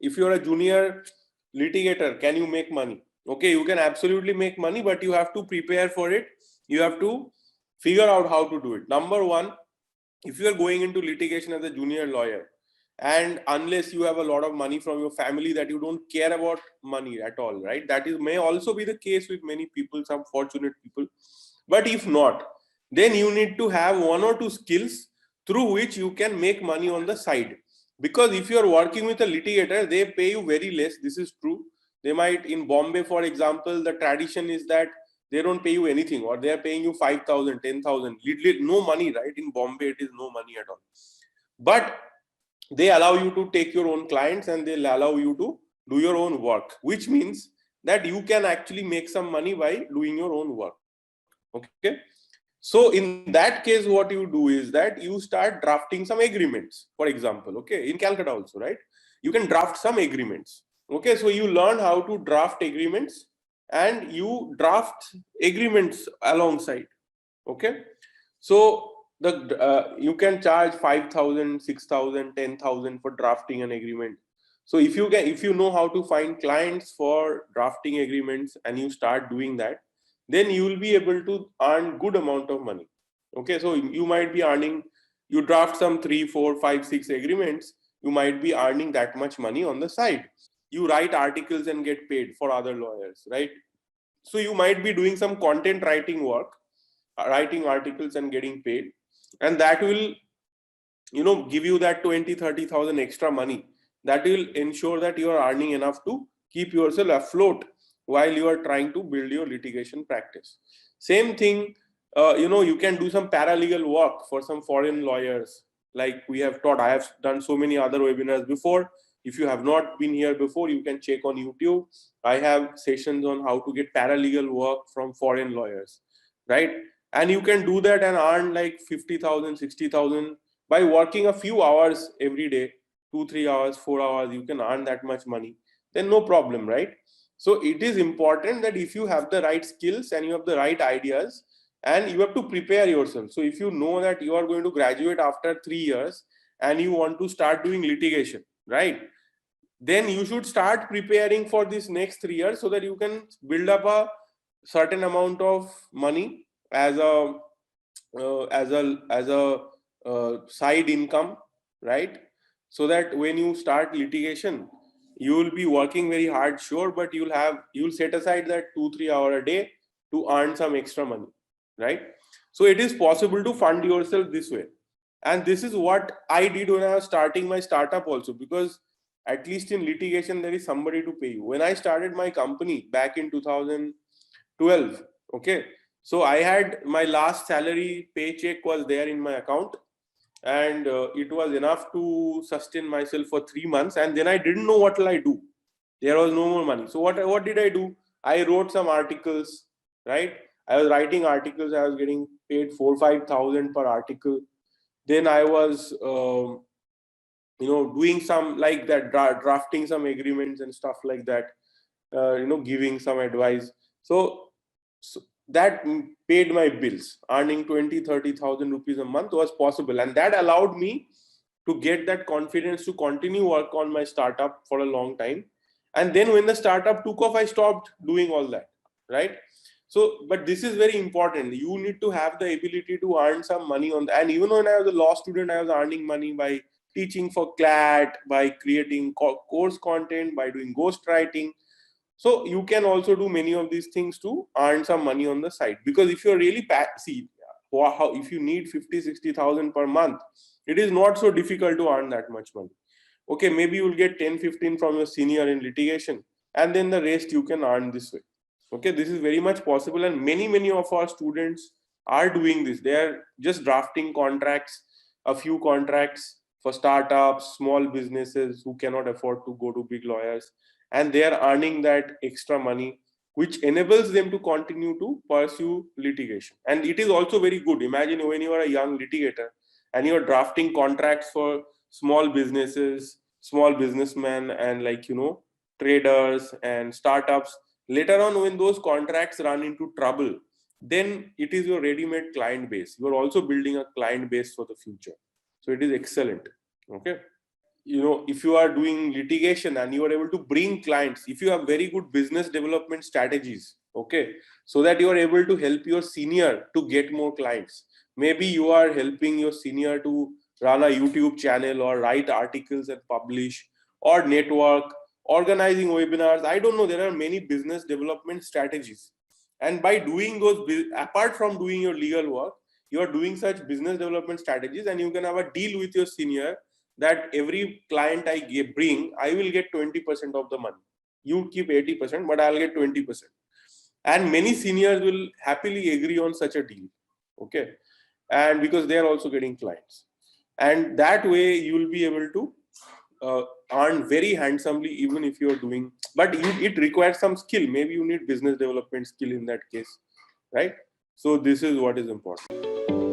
if you're a junior litigator, can you make money? Okay, you can absolutely make money, but you have to prepare for it. You have to figure out how to do it. Number one, if you are going into litigation as a junior lawyer, and unless you have a lot of money from your family that you don't care about money at all, right? That is may also be the case with many people, some fortunate people. But if not, then you need to have one or two skills through which you can make money on the side. Because if you are working with a litigator, they pay you very less. This is true. They might, in Bombay, for example, the tradition is that they don't pay you anything, or they are paying you 5,000, 10,000, no money, right? In Bombay, it is no money at all. But they allow you to take your own clients and they'll allow you to do your own work, which means that you can actually make some money by doing your own work. Okay. So in that case, what you do is that you start drafting some agreements, for example, okay, in Calcutta also, right? You can draft some agreements. Okay, so you learn how to draft agreements and you draft agreements alongside. Okay, so you can charge 5,000, 6,000, 10,000 for drafting an agreement. So if you know how to find clients for drafting agreements and you start doing that, then you will be able to earn good amount of money. Okay, so you might be earning, you draft some 3, 4, 5, 6 agreements, you might be earning that much money on the side. You write articles and get paid for other lawyers, right? So you might be doing some content writing work, writing articles and getting paid, and that will, give you that 20, 30,000 extra money that will ensure that you are earning enough to keep yourself afloat while you are trying to build your litigation practice. Same thing, you can do some paralegal work for some foreign lawyers. Like we have taught, I have done so many other webinars before. If you have not been here before, you can check on YouTube. I have sessions on how to get paralegal work from foreign lawyers, right? And you can do that and earn like 50,000, 60,000 by working a few hours every day, 2, 3 hours, 4 hours, you can earn that much money. Then no problem, right? So it is important that if you have the right skills and you have the right ideas, and you have to prepare yourself. So if you know that you are going to graduate after 3 years and you want to start doing litigation, right? Then you should start preparing for this next 3 years so that you can build up a certain amount of money as a side income, right? So that when you start litigation, you will be working very hard, sure, but you'll set aside that 2-3 hour a day to earn some extra money, right? So it is possible to fund yourself this way. And this is what I did when I was starting my startup also, because at least in litigation there is somebody to pay you. When I started my company back in 2012, okay, so I had my last salary paycheck was there in my account, and it was enough to sustain myself for 3 months, and then I didn't know what will I do. There was no more money. So what did I do? I wrote some articles, right? I was writing articles. I was getting paid 4-5 thousand per article. Then I was doing some like that, drafting some agreements and stuff like that, giving some advice. So that paid my bills. Earning 20-30,000 rupees a month was possible, and that allowed me to get that confidence to continue work on my startup for a long time. And then when the startup took off, I stopped doing all that, right? So, but this is very important. You need to have the ability to earn some money on that. And even when I was a law student, I was earning money by teaching for CLAT, by creating course content, by doing ghostwriting. So you can also do many of these things to earn some money on the side. Because if you're really if you need 50-60,000 per month, it is not so difficult to earn that much money. Okay, maybe you'll get 10-15 from your senior in litigation, and then the rest you can earn this way. Okay, this is very much possible, and many of our students are doing this. They are just drafting contracts, a few contracts for startups, small businesses who cannot afford to go to big lawyers, and they are earning that extra money, which enables them to continue to pursue litigation. And it is also very good. Imagine when you are a young litigator and you are drafting contracts for small businesses, small businessmen, and traders and startups. Later on, when those contracts run into trouble, then it is your ready-made client base. You are also building a client base for the future. So it is excellent. Okay. if you are doing litigation and you are able to bring clients, if you have very good business development strategies, okay, so that you are able to help your senior to get more clients. Maybe you are helping your senior to run a YouTube channel or write articles and publish, or network, organizing webinars. I don't know, there are many business development strategies. And by doing those, apart from doing your legal work, you are doing such business development strategies, and you can have a deal with your senior that every client I bring, I will get 20% of the money. You keep 80%, but I'll get 20%. And many seniors will happily agree on such a deal. Okay. And because they are also getting clients. And that way you will be able to earn very handsomely, even if you are doing, but it requires some skill. Maybe you need business development skill in that case, right? So this is what is important.